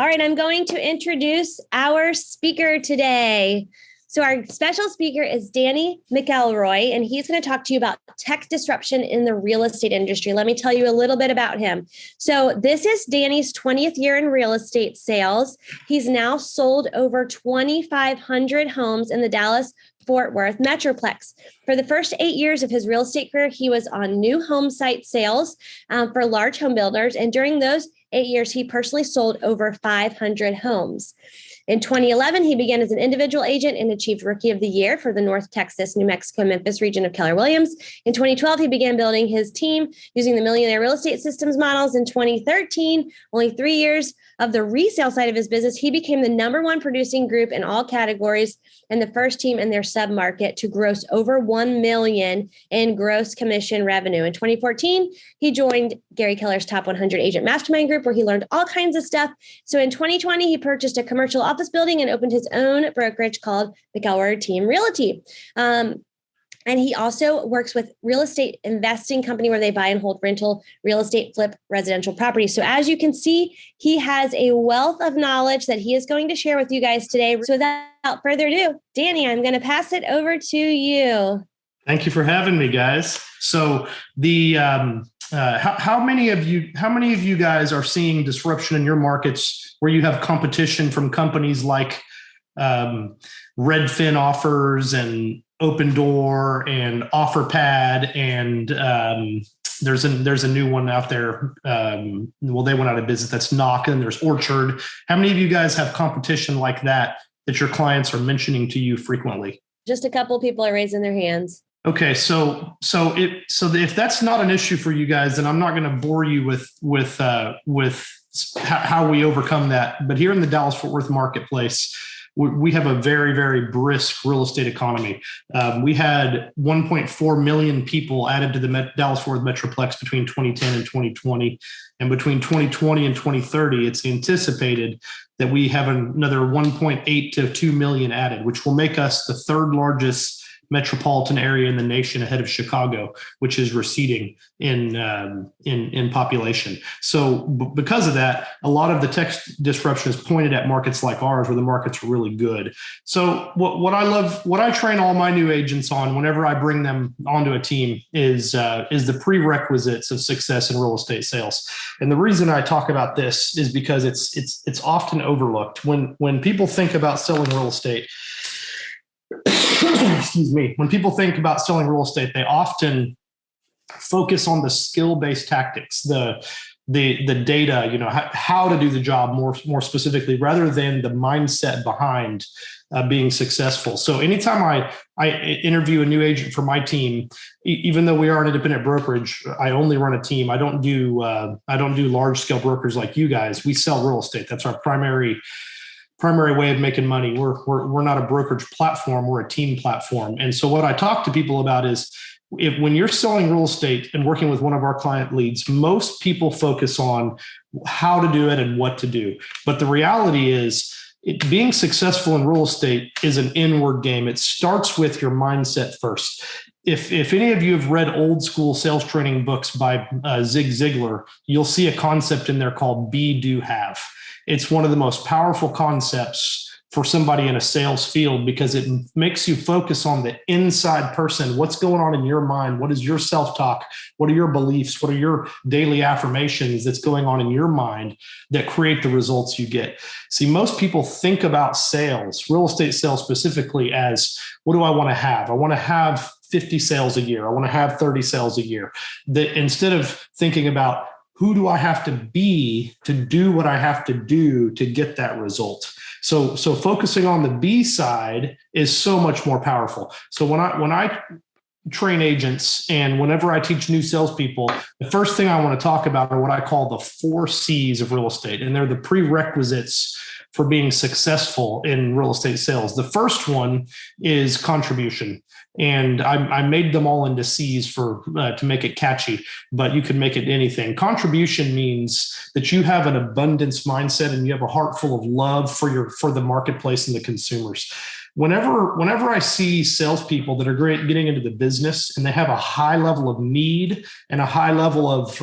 All right, I'm going to introduce our speaker today. So our special speaker is Danny McElroy, and he's going to talk to you about tech disruption in the real estate industry. Let me tell you a little bit about him. So this is Danny's 20th year in real estate sales. He's now sold over 2,500 homes in the Dallas-Fort Worth Metroplex. For the first 8 years of his real estate career, he was on new home site sales for large home builders. And during those 8 years, he personally sold over 500 homes. In 2011, he began as an individual agent and achieved Rookie of the Year for the North Texas, New Mexico, Memphis region of Keller Williams. In 2012, he began building his team using the Millionaire Real Estate Systems models. In 2013, only 3 years of the resale side of his business, he became the #1 producing group in all categories and the first team in their submarket to gross over $1 million in gross commission revenue. In 2014, he joined Gary Keller's Top 100 Agent Mastermind Group, where he learned all kinds of stuff. So in 2020, he purchased a commercial office building and opened his own brokerage called McElroy Team Realty. And he also works with real estate investing company where they buy and hold rental real estate, flip residential properties. So as you can see, he has a wealth of knowledge that he is going to share with you guys today. So without further ado, Danny, I'm going to pass it over to you. Thank you for having me, guys. So the how many of you guys are seeing disruption in your markets where you have competition from companies like Redfin Offers and Open Door and OfferPad and there's a new one out there. Well, they went out of business. That's Knock, and there's Orchard. How many of you guys have competition like that your clients are mentioning to you frequently? Just a couple of people are raising their hands. Okay, so if that's not an issue for you guys, then I'm not going to bore you with how we overcome that. But here in the Dallas-Fort Worth marketplace, we have a very, very brisk real estate economy. We had 1.4 million people added to the Dallas-Fort Worth Metroplex between 2010 and 2020. And between 2020 and 2030, it's anticipated that we have another 1.8 to 2 million added, which will make us the third largest metropolitan area in the nation ahead of Chicago, which is receding in population. So because of that, a lot of the tech disruption is pointed at markets like ours where the markets are really good. So what I train all my new agents on whenever I bring them onto a team is the prerequisites of success in real estate sales. And the reason I talk about this is because it's often overlooked. When people think about selling real estate, excuse me, when people think about selling real estate, they often focus on the skill-based tactics, the data, how to do the job more specifically, rather than the mindset behind being successful. So anytime I interview a new agent for my team, even though we are an independent brokerage, I only run a team. I don't do large-scale brokers like you guys. We sell real estate. That's our primary way of making money. We're not a brokerage platform, we're a team platform. And so what I talk to people about is when you're selling real estate and working with one of our client leads, most people focus on how to do it and what to do. But the reality is being successful in real estate is an inward game. It starts with your mindset first. If any of you have read old school sales training books by Zig Ziglar, you'll see a concept in there called be, do, have. It's one of the most powerful concepts for somebody in a sales field because it makes you focus on the inside person. What's going on in your mind? What is your self-talk? What are your beliefs? What are your daily affirmations that's going on in your mind that create the results you get? See, most people think about sales, real estate sales specifically, as what do I want to have? I want to have 50 sales a year. I want to have 30 sales a year. Instead of thinking about who do I have to be to do what I have to do to get that result? So focusing on the B side is so much more powerful. So when I train agents and whenever I teach new salespeople, the first thing I want to talk about are what I call the 4 C's of real estate. And they're the prerequisites for being successful in real estate sales. The first one is contribution. And I made them all into C's to make it catchy, but you can make it anything. Contribution means that you have an abundance mindset and you have a heart full of love for the marketplace and the consumers. Whenever I see salespeople that are getting into the business and they have a high level of need and a high level of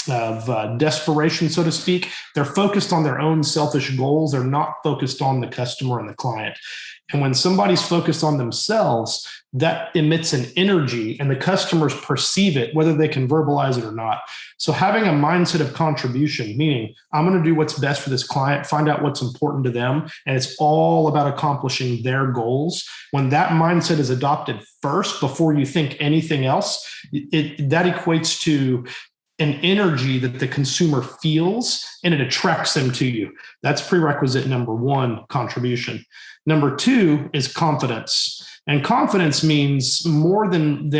desperation, so to speak. They're focused on their own selfish goals. They're not focused on the customer and the client. And when somebody's focused on themselves, that emits an energy and the customers perceive it, whether they can verbalize it or not. So having a mindset of contribution, meaning I'm going to do what's best for this client, find out what's important to them, and it's all about accomplishing their goals. When that mindset is adopted first, before you think anything else, that equates to an energy that the consumer feels and it attracts them to you. That's prerequisite number one, contribution. Number two is confidence. And confidence means more than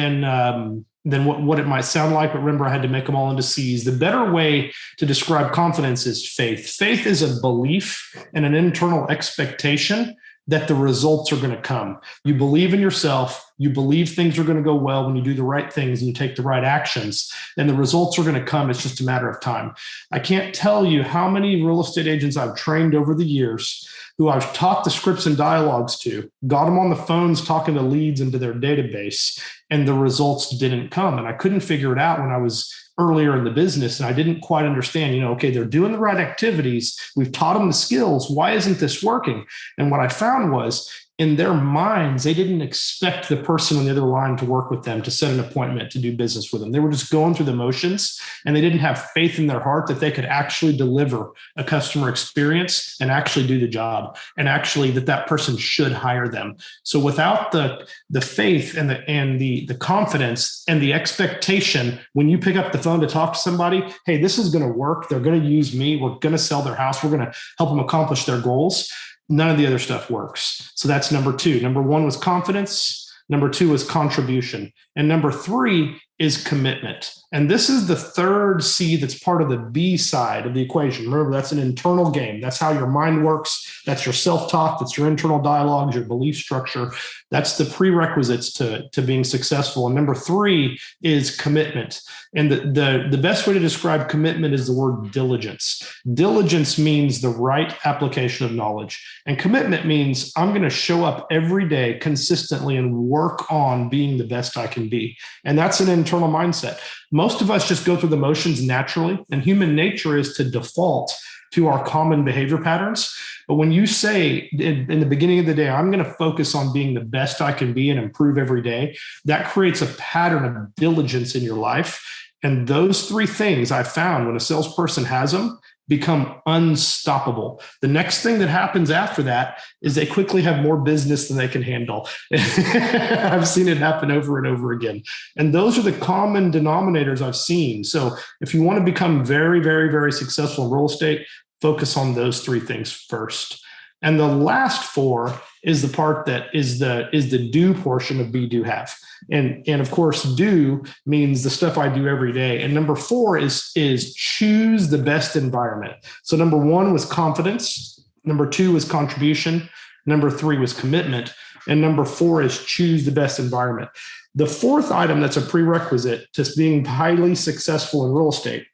what it might sound like. But remember, I had to make them all into C's. The better way to describe confidence is faith. Faith is a belief and an internal expectation that the results are going to come. You believe in yourself. You believe things are going to go well when you do the right things and you take the right actions, and the results are going to come. It's just a matter of time. I can't tell you how many real estate agents I've trained over the years who I've taught the scripts and dialogues to, got them on the phones talking to leads into their database, and the results didn't come. And I couldn't figure it out when I was earlier in the business, and I didn't quite understand, okay, they're doing the right activities. We've taught them the skills. Why isn't this working? And what I found was, in their minds, they didn't expect the person on the other line to work with them, to set an appointment, to do business with them. They were just going through the motions, and they didn't have faith in their heart that they could actually deliver a customer experience and actually do the job, and actually that person should hire them. So without the faith and the confidence and the expectation, when you pick up the phone to talk to somebody, hey, this is going to work. They're going to use me. We're going to sell their house. We're going to help them accomplish their goals. None of the other stuff works. So that's number two. Number one was confidence. Number two was contribution. And number three is commitment. And this is the third C that's part of the B side of the equation. Remember, that's an internal game. That's how your mind works. That's your self-talk. That's your internal dialogues, your belief structure. That's the prerequisites to being successful. And number three is commitment. And the best way to describe commitment is the word diligence. Diligence means the right application of knowledge. And commitment means I'm going to show up every day consistently and work on being the best I can be. And that's an internal mindset. Most of us just go through the motions naturally, and human nature is to default to our common behavior patterns. But when you say in the beginning of the day, I'm going to focus on being the best I can be and improve every day, that creates a pattern of diligence in your life. And those three things I found, when a salesperson has them, become unstoppable. The next thing that happens after that is they quickly have more business than they can handle. I've seen it happen over and over again. And those are the common denominators I've seen. So if you want to become very, very, very successful in real estate, focus on those three things first. And the last four is the part that is the do portion of be, do, have. And of course, do means the stuff I do every day. And number four is choose the best environment. So number one was confidence. Number two was contribution. Number three was commitment. And number four is choose the best environment. The fourth item that's a prerequisite to being highly successful in real estate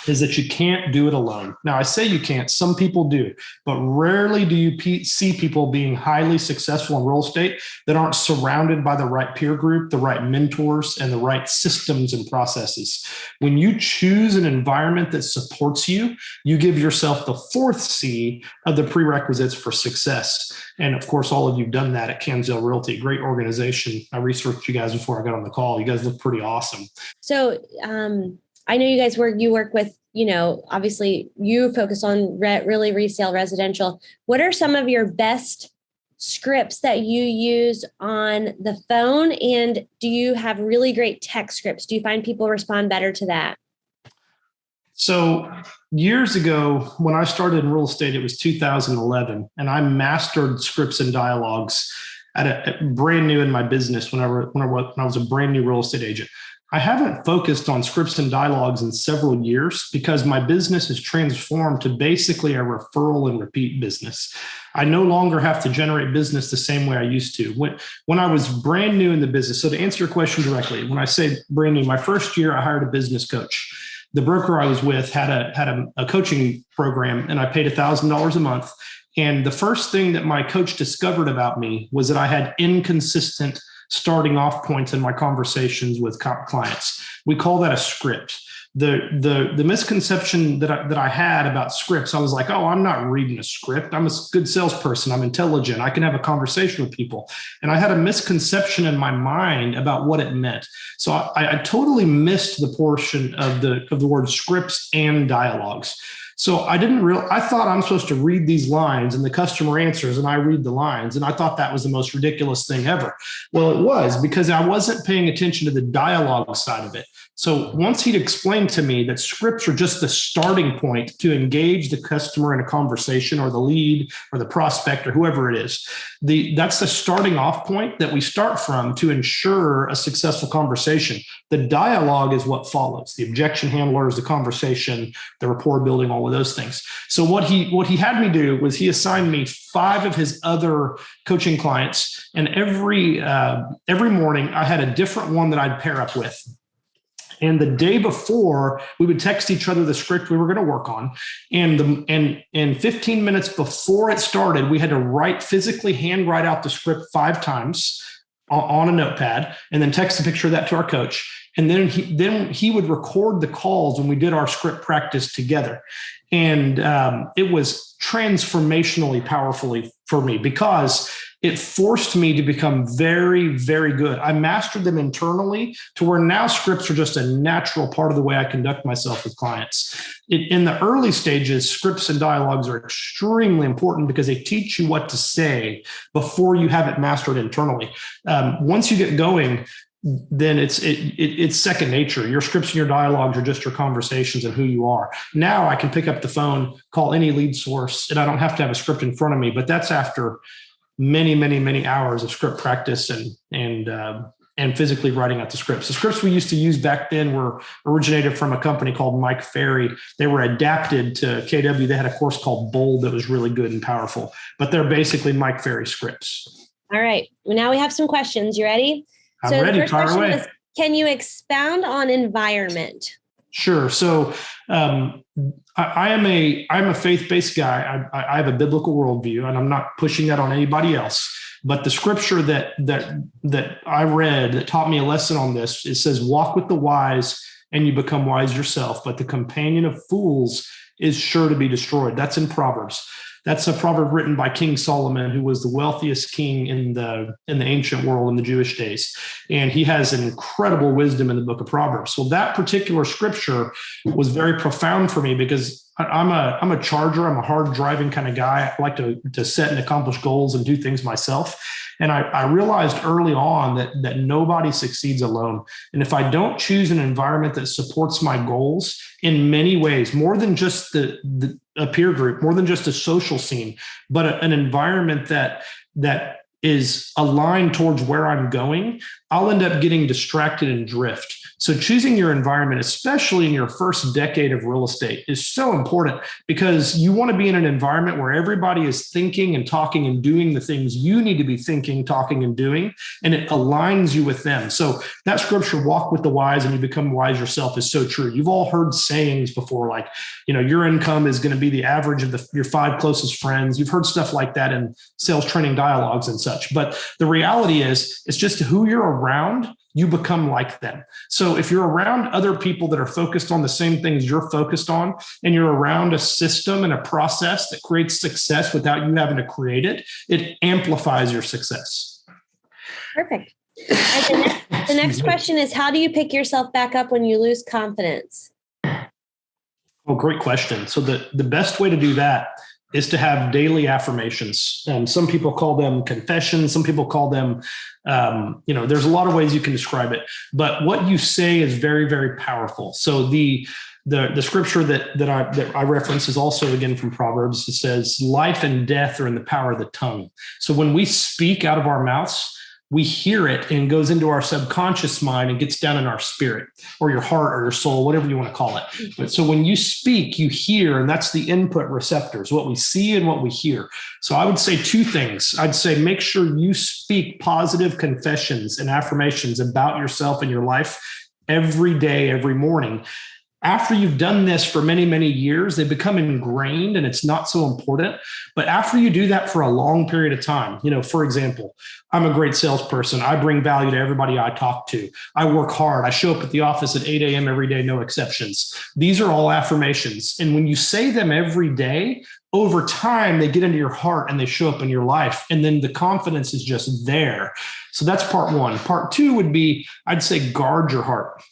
is that you can't do it alone. Now, I say you can't. Some people do, but rarely do you see people being highly successful in real estate that aren't surrounded by the right peer group, the right mentors, and the right systems and processes. When you choose an environment that supports you, you give yourself the fourth C of the prerequisites for success. And of course, all of you have done that at Canzel Realty, great organization. I researched you guys before I got on the call. You guys look pretty awesome. So, I know you guys work with, obviously you focus on really resale residential. What are some of your best scripts that you use on the phone? And do you have really great text scripts? Do you find people respond better to that? So years ago, when I started in real estate, it was 2011, and I mastered scripts and dialogues at brand new in my business when I was a brand new real estate agent. I haven't focused on scripts and dialogues in several years because my business has transformed to basically a referral and repeat business. I no longer have to generate business the same way I used to. When I was brand new in the business, so to answer your question directly, when I say brand new, my first year, I hired a business coach. The broker I was with had a coaching program, and I paid $1,000 a month. And the first thing that my coach discovered about me was that I had inconsistent starting off points in my conversations with clients. We call that a script. the misconception that I had about scripts, I was like, oh, I'm not reading a script. I'm a good salesperson. I'm intelligent. I can have a conversation with people. And I had a misconception in my mind about what it meant. So I totally missed the portion of the word scripts and dialogues. So I thought I'm supposed to read these lines and the customer answers and I read the lines. And I thought that was the most ridiculous thing ever. Well, it was, because I wasn't paying attention to the dialogue side of it. So once he'd explained to me that scripts are just the starting point to engage the customer in a conversation, or the lead or the prospect or whoever it is, that's the starting off point that we start from to ensure a successful conversation. The dialogue is what follows: the objection handlers, the conversation, the rapport building, all of those things. So what he had me do was he assigned me 5 of his other coaching clients, and every morning I had a different one that I'd pair up with. And the day before, we would text each other the script we were going to work on. And 15 minutes before it started, we had to physically handwrite out the script 5 times on a notepad, and then text a picture of that to our coach. And then he would record the calls when we did our script practice together. And it was transformationally powerfully for me, because it forced me to become very, very good. I mastered them internally to where now scripts are just a natural part of the way I conduct myself with clients. In the early stages, scripts and dialogues are extremely important because they teach you what to say before you have it mastered internally. Once you get going, then it's second nature. Your scripts and your dialogues are just your conversations and who you are. Now I can pick up the phone, call any lead source, and I don't have to have a script in front of me. But that's after many, many, many hours of script practice and physically writing out the scripts. The scripts we used to use back then were originated from a company called Mike Ferry. They were adapted to KW. They had a course called Bold that was really good and powerful, but they're basically Mike Ferry scripts. All right. Well, now we have some questions. You ready? I'm ready. The first question is, can you expound on environment? Sure. So I'm a faith-based guy. I have a biblical worldview, and I'm not pushing that on anybody else. But the scripture that I read that taught me a lesson on this, it says, "Walk with the wise, and you become wise yourself. But the companion of fools is sure to be destroyed." That's in Proverbs. That's a proverb written by King Solomon, who was the wealthiest king in the ancient world in the Jewish days. And he has an incredible wisdom in the book of Proverbs. So that particular scripture was very profound for me, because I'm a charger. I'm a hard driving kind of guy. I like to set and accomplish goals and do things myself. And I realized early on that nobody succeeds alone. And if I don't choose an environment that supports my goals in many ways, more than just a peer group, more than just a social scene, but an environment that is aligned towards where I'm going, I'll end up getting distracted and drift. So choosing your environment, especially in your first decade of real estate, is so important, because you want to be in an environment where everybody is thinking and talking and doing the things you need to be thinking, talking, and doing, and it aligns you with them. So that scripture, "Walk with the wise and you become wise yourself," is so true. You've all heard sayings before, like, your income is going to be the average of your 5 closest friends. You've heard stuff like that in sales training dialogues and such. But the reality is, it's just who you're around, you become like them. So if you're around other people that are focused on the same things you're focused on, and you're around a system and a process that creates success without you having to create it, it amplifies your success. Perfect. And the next question is, how do you pick yourself back up when you lose confidence? Oh, great question. So the best way to do that is to have daily affirmations. And some people call them confessions. Some people call them, there's a lot of ways you can describe it, but what you say is very, very powerful. So the scripture that I reference is also, again, from Proverbs. It says, "Life and death are in the power of the tongue." So when we speak out of our mouths, we hear it and goes into our subconscious mind and gets down in our spirit, or your heart, or your soul, whatever you want to call it. But so when you speak, you hear, and that's the input receptors, what we see and what we hear. So I would say 2 things. I'd say, make sure you speak positive confessions and affirmations about yourself and your life every day, every morning. After you've done this for many, many years, they become ingrained and it's not so important. But after you do that for a long period of time, for example, I'm a great salesperson. I bring value to everybody I talk to. I work hard. I show up at the office at 8 a.m. every day, no exceptions. These are all affirmations. And when you say them every day, over time, they get into your heart and they show up in your life. And then the confidence is just there. So that's part one. Part two would be, I'd say, guard your heart.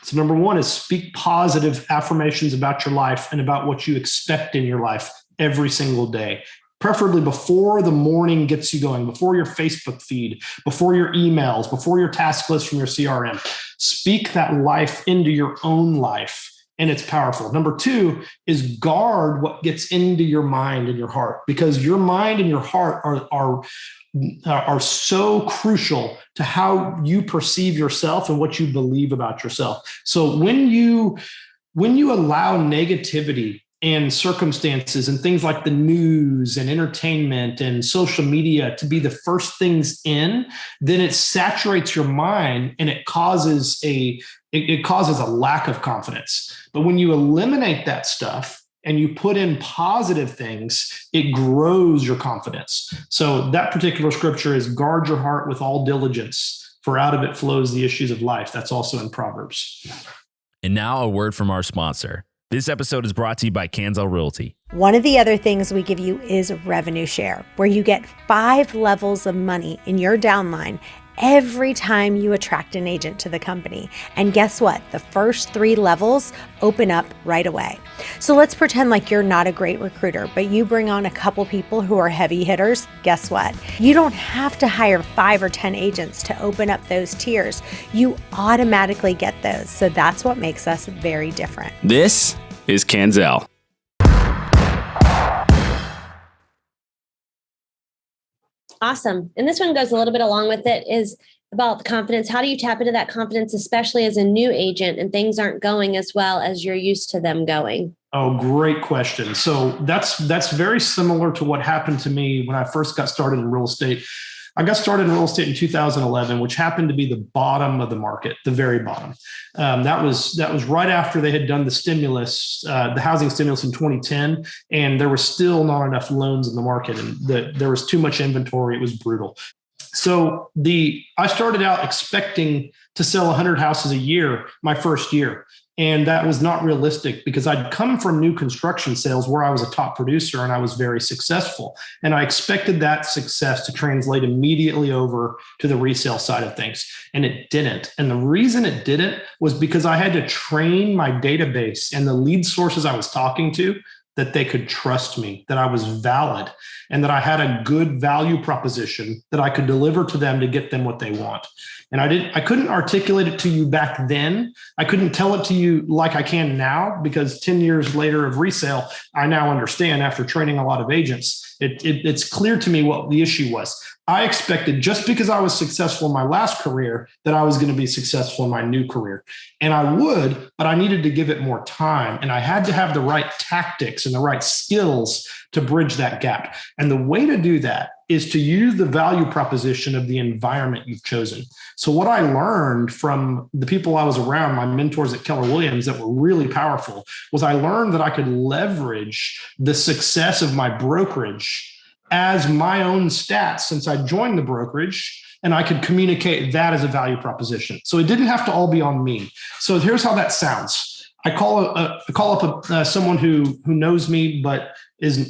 So number one is speak positive affirmations about your life and about what you expect in your life every single day, preferably before the morning gets you going, before your Facebook feed, before your emails, before your task list from your CRM. Speak that life into your own life, and it's powerful. Number two is guard what gets into your mind and your heart, because your mind and your heart are so crucial to how you perceive yourself and what you believe about yourself. So when you allow negativity and circumstances and things like the news and entertainment and social media to be the first things in, then it saturates your mind and it causes a lack of confidence. But when you eliminate that stuff and you put in positive things, it grows your confidence. So that particular scripture is guard your heart with all diligence, for out of it flows the issues of life. That's also in Proverbs. And now a word from our sponsor. This episode is brought to you by Kanzel Realty. One of the other things we give you is revenue share, where you get 5 levels of money in your downline every time you attract an agent to the company. And guess what? The first 3 levels open up right away. So let's pretend like you're not a great recruiter, but you bring on a couple people who are heavy hitters. Guess what? You don't have to hire 5 or 10 agents to open up those tiers. You automatically get those. So that's what makes us very different. This is Kanzel. Awesome. And this one goes a little bit along with it, is about the confidence. How do you tap into that confidence, especially as a new agent and things aren't going as well as you're used to them going? Oh, great question. So that's very similar to what happened to me when I first got started in real estate. I got started in real estate in 2011, which happened to be the bottom of the market, the very bottom. That was right after they had done the stimulus, the housing stimulus in 2010, and there were still not enough loans in the market, and there was too much inventory. It was brutal. So I started out expecting to sell 100 houses a year my first year. And that was not realistic because I'd come from new construction sales where I was a top producer and I was very successful. And I expected that success to translate immediately over to the resale side of things. And it didn't. And the reason it didn't was because I had to train my database and the lead sources I was talking to that they could trust me, that I was valid, and that I had a good value proposition that I could deliver to them to get them what they want. And I couldn't articulate it to you back then. I couldn't tell it to you like I can now, because 10 years later of resale, I now understand after training a lot of agents, it's clear to me what the issue was. I expected, just because I was successful in my last career, that I was going to be successful in my new career. And I would, but I needed to give it more time. And I had to have the right tactics and the right skills to bridge that gap. And the way to do that is to use the value proposition of the environment you've chosen. So what I learned from the people I was around, my mentors at Keller Williams, that were really powerful, was I learned that I could leverage the success of my brokerage as my own stats since I joined the brokerage, and I could communicate that as a value proposition. So it didn't have to all be on me. So here's how that sounds. I call up someone who knows me, but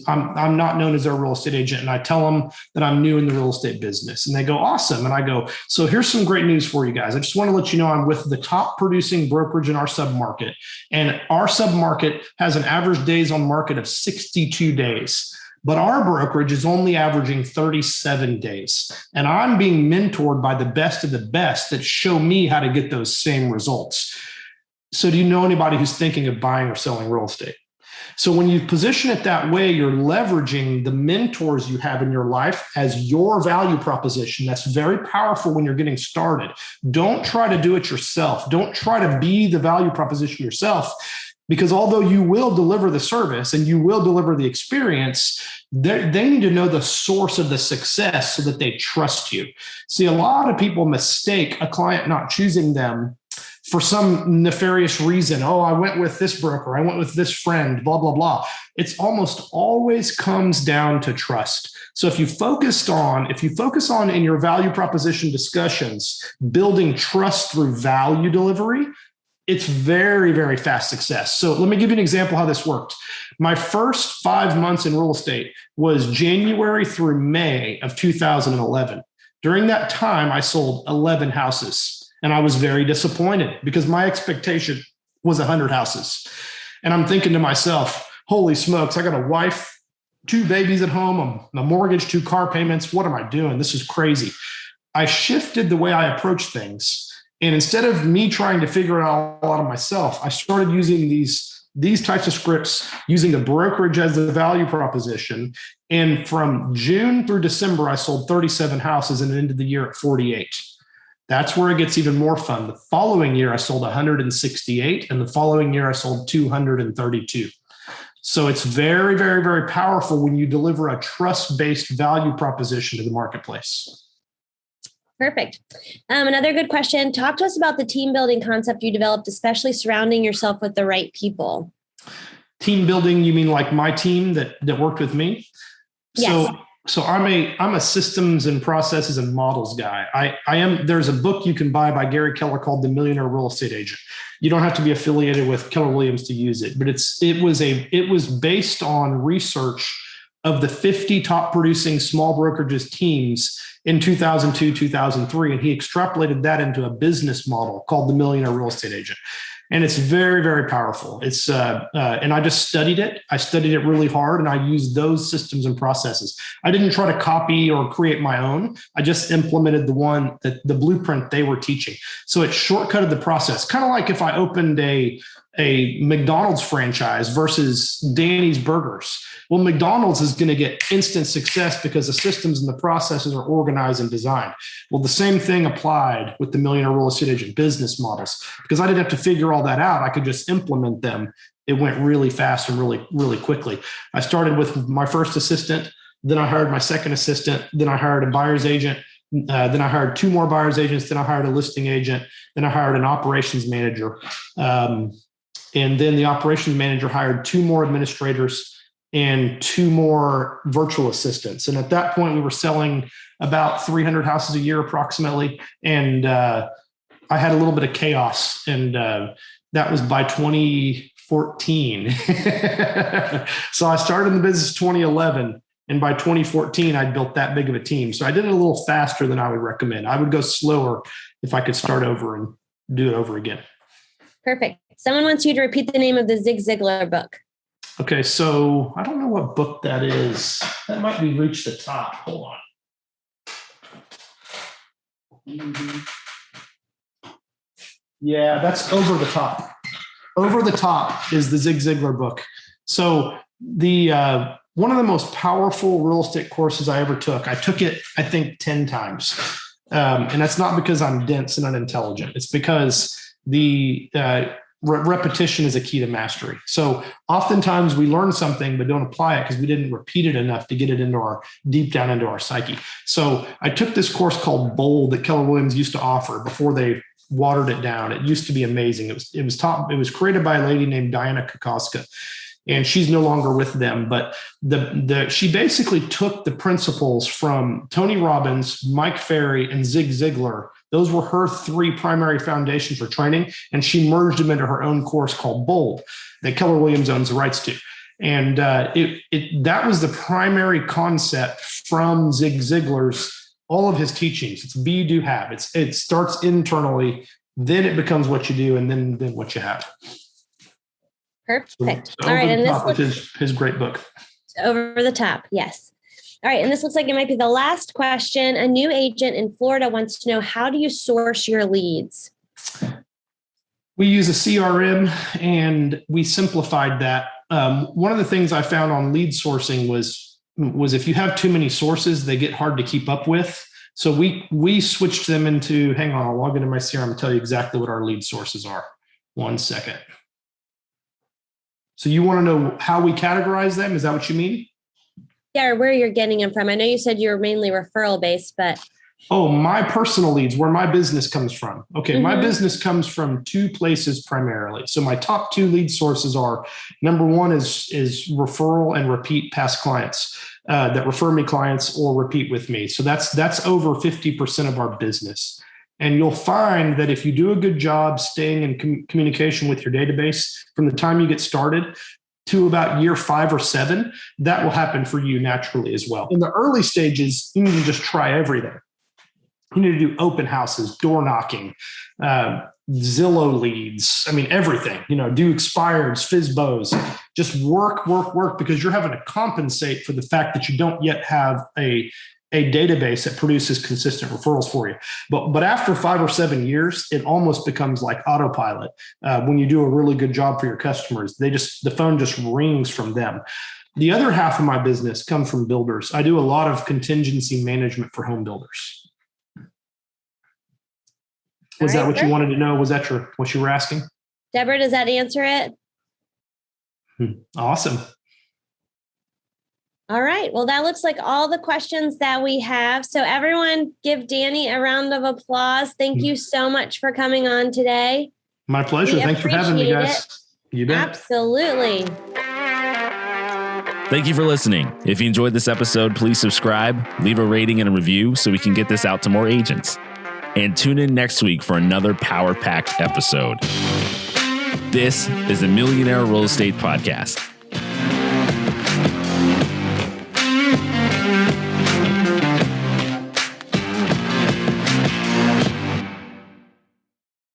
I'm not known as their real estate agent, and I tell them that I'm new in the real estate business, and they go, awesome. And I go, so here's some great news for you guys. I just want to let you know I'm with the top producing brokerage in our submarket, and our submarket has an average days on market of 62 days. But our brokerage is only averaging 37 days. And I'm being mentored by the best of the best that show me how to get those same results. So do you know anybody who's thinking of buying or selling real estate? So when you position it that way, you're leveraging the mentors you have in your life as your value proposition. That's very powerful when you're getting started. Don't try to do it yourself. Don't try to be the value proposition yourself. Because although you will deliver the service and you will deliver the experience, they need to know the source of the success so that they trust you. See, a lot of people mistake a client not choosing them for some nefarious reason, oh, I went with this broker, I went with this friend, blah, blah, blah. It's almost always comes down to trust. So if you focus on in your value proposition discussions, building trust through value delivery, it's very, very fast success. So let me give you an example how this worked. My first 5 months in real estate was January through May of 2011. During that time, I sold 11 houses, and I was very disappointed because my expectation was 100 houses. And I'm thinking to myself, holy smokes, I got a wife, 2 babies at home, a mortgage, 2 car payments. What am I doing? This is crazy. I shifted the way I approach things. And instead of me trying to figure it all out myself, I started using these types of scripts, using the brokerage as the value proposition. And from June through December, I sold 37 houses and ended the year at 48. That's where it gets even more fun. The following year, I sold 168. And the following year, I sold 232. So it's very, very, very powerful when you deliver a trust-based value proposition to the marketplace. Perfect. Another good question. Talk to us about the team building concept you developed, especially surrounding yourself with the right people. Team building, you mean like my team that worked with me? Yes. So I'm a systems and processes and models guy. There's a book you can buy by Gary Keller called The Millionaire Real Estate Agent. You don't have to be affiliated with Keller Williams to use it, but it was based on research of the 50 top producing small brokerages teams in 2002, 2003. And he extrapolated that into a business model called the Millionaire Real Estate Agent. And it's very, very powerful. It's and I just studied it. I studied it really hard, and I used those systems and processes. I didn't try to copy or create my own. I just implemented the blueprint they were teaching. So it shortcutted the process. Kind of like if I opened a McDonald's franchise versus Danny's Burgers. Well, McDonald's is going to get instant success because the systems and the processes are organized and designed. Well, the same thing applied with the Millionaire Real Estate Agent business models. Because I didn't have to figure all that out. I could just implement them. It went really fast and really, really quickly. I started with my first assistant. Then I hired my second assistant. Then I hired a buyer's agent. Then I hired 2 more buyer's agents. Then I hired a listing agent. Then I hired an operations manager. And then the operations manager hired 2 more administrators and 2 more virtual assistants. And at that point, we were selling about 300 houses a year approximately. And I had a little bit of chaos. And that was by 2014. So I started in the business 2011. And by 2014, I'd built that big of a team. So I did it a little faster than I would recommend. I would go slower if I could start over and do it over again. Perfect. Someone wants you to repeat the name of the Zig Ziglar book. Okay, so I don't know what book that is. That might be Reach the Top. Hold on. Yeah, that's Over the Top. Over the Top is the Zig Ziglar book. So the one of the most powerful real estate courses I ever took. I took it, I think, 10 times. And that's not because I'm dense and unintelligent. It's because the repetition is a key to mastery. So oftentimes we learn something but don't apply it because we didn't repeat it enough to get it deep down into our psyche. So I took this course called Bold that Keller Williams used to offer before they watered it down. It used to be amazing. It was created by a lady named Diana Kokoska, and she's no longer with them. But she basically took the principles from Tony Robbins, Mike Ferry, and Zig Ziglar. Those were her 3 primary foundations for training, and she merged them into her own course called Bold that Keller Williams owns the rights to. And that was the primary concept from Zig Ziglar's, all of his teachings. It's be, do, have. It starts internally, then it becomes what you do, and then what you have. Perfect. So all right, and this is his great book. Over the Top, yes. All right, and this looks like it might be the last question. A new agent in Florida wants to know, how do you source your leads? We use a CRM, and we simplified that. One of the things I found on lead sourcing was if you have too many sources, they get hard to keep up with. So we switched them into, hang on, I'll log into my CRM and tell you exactly what our lead sources are. 1 second. So you want to know how we categorize them? Is that what you mean? Yeah, or where you're getting them from. I know you said you were mainly referral based, but Oh, my personal leads, where my business comes from. Okay, my business comes from two places primarily. So my top two lead sources are, number one is referral and repeat past clients that refer me clients or repeat with me. So that's over 50% of our business. And you'll find that if you do a good job staying in communication with your database from the time you get started to about year 5 or 7, that will happen for you naturally as well. In the early stages, you need to just try everything. You need to do open houses, door knocking, Zillow leads. I mean, everything, do expireds, FSBOs, just work, because you're having to compensate for the fact that you don't yet have a database that produces consistent referrals for you. But after 5 or 7 years, it almost becomes like autopilot. When you do a really good job for your customers, the phone just rings from them. The other half of my business comes from builders. I do a lot of contingency management for home builders. Was that what you wanted to know? Was that what you were asking? Deborah, does that answer it? Awesome. All right. Well, that looks like all the questions that we have. So everyone give Danny a round of applause. Thank you so much for coming on today. My pleasure. Thanks for having me, guys. You bet. Absolutely. Thank you for listening. If you enjoyed this episode, please subscribe, leave a rating and a review so we can get this out to more agents. And tune in next week for another power-packed episode. This is the Millionaire Real Estate Podcast.